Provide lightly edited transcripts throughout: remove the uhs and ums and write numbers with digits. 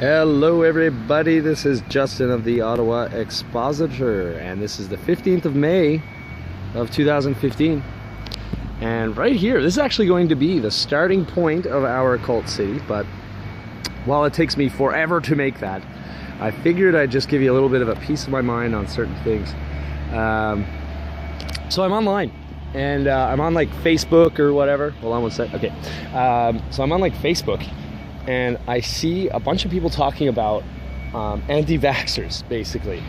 Hello everybody, this is Justin of the Ottawa Expositor, and this is the 15th of May of 2015. And right here, this is actually going to be the starting point of our cult city, but while it takes me forever to make that, I figured I'd just give you a little bit of a piece of my mind on certain things. So I'm online, and I'm on like Facebook or whatever. Hold on one sec. Okay, so I'm on like Facebook, and I see a bunch of people talking about anti-vaxxers, basically.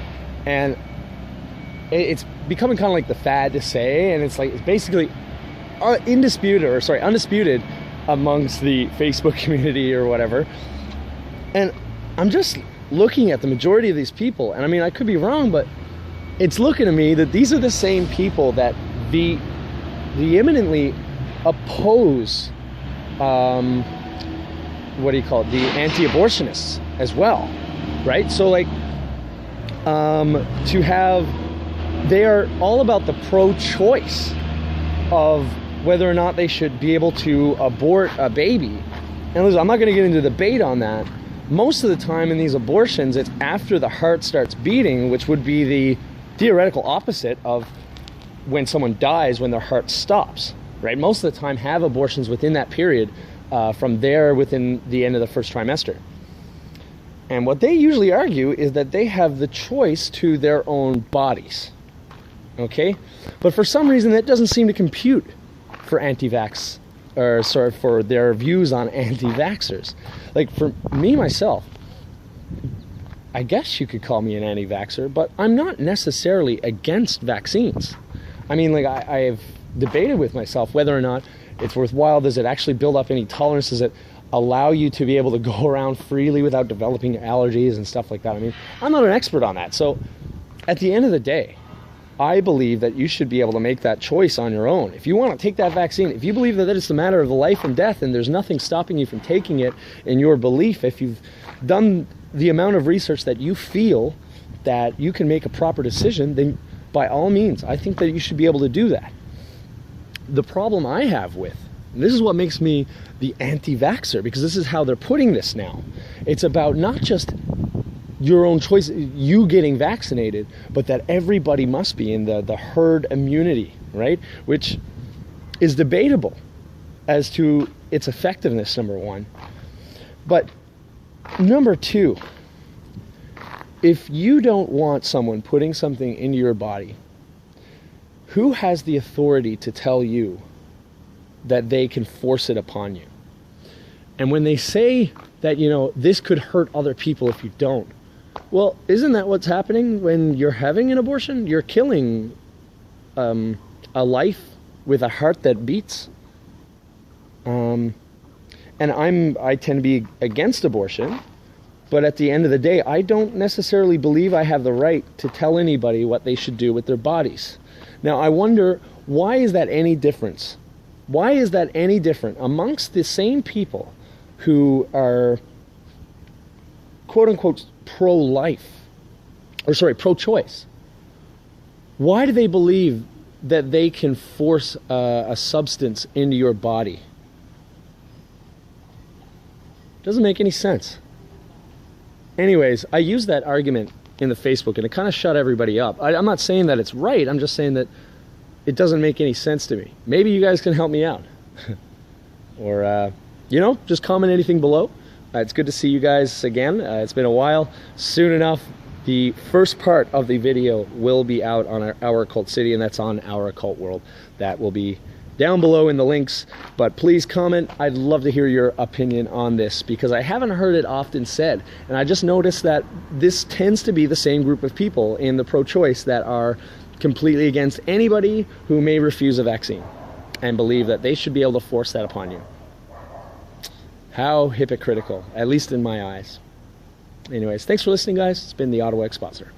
And it's becoming kind of like the fad to say, and it's basically undisputed amongst the Facebook community or whatever. And I'm just looking at the majority of these people, and I mean, I could be wrong, but it's looking to me that these are the same people that vehemently oppose what do you call it, the anti-abortionists as well, right? So they are all about the pro-choice of whether or not they should be able to abort a baby. And listen, I'm not going to get into debate on that. Most of the time in these abortions, it's after the heart starts beating, which would be the theoretical opposite of when someone dies, when their heart stops, right? Most of the time have abortions within that period, from there within the end of the first trimester. And what they usually argue is that they have the choice to their own bodies, okay? But for some reason that doesn't seem to compute for for their views on anti-vaxxers. Like for me, myself, I guess you could call me an anti-vaxxer, but I'm not necessarily against vaccines. I mean, like I've debated with myself whether or not it's worthwhile. Does it actually build up any tolerance? Does it allow you to be able to go around freely without developing allergies and stuff like that? I mean, I'm not an expert on that. So at the end of the day, I believe that you should be able to make that choice on your own. If you want to take that vaccine, if you believe that it's a matter of life and death and there's nothing stopping you from taking it in your belief, if you've done the amount of research that you feel that you can make a proper decision, then by all means, I think that you should be able to do that. The problem I have with, and this is what makes me the anti-vaxxer, because this is how they're putting this now. It's about not just your own choice, you getting vaccinated, but that everybody must be in the herd immunity, right? Which is debatable as to its effectiveness, number one. But number two, if you don't want someone putting something into your body, who has the authority to tell you that they can force it upon you? And when they say that, this could hurt other people if you don't, well, isn't that what's happening when you're having an abortion? You're killing a life with a heart that beats. And I tend to be against abortion, but at the end of the day, I don't necessarily believe I have the right to tell anybody what they should do with their bodies. Now, I wonder, why is that any difference? Why is that any different amongst the same people who are, quote-unquote, pro-choice? Why do they believe that they can force a substance into your body? Doesn't make any sense. Anyways, I use that argument in the Facebook, and it kind of shut everybody up. I'm not saying that it's right. I'm just saying that it doesn't make any sense to me. Maybe you guys can help me out. Or, just comment anything below. It's good to see you guys again. It's been a while. Soon enough, the first part of the video will be out on our Cult City, and that's on Our Cult World. That will be down below in the links, but please comment. I'd love to hear your opinion on this, because I haven't heard it often said, and I just noticed that this tends to be the same group of people in the pro-choice that are completely against anybody who may refuse a vaccine and believe that they should be able to force that upon you. How hypocritical, at least in my eyes. Anyways, thanks for listening, guys. It's been the Ottawa Expositor.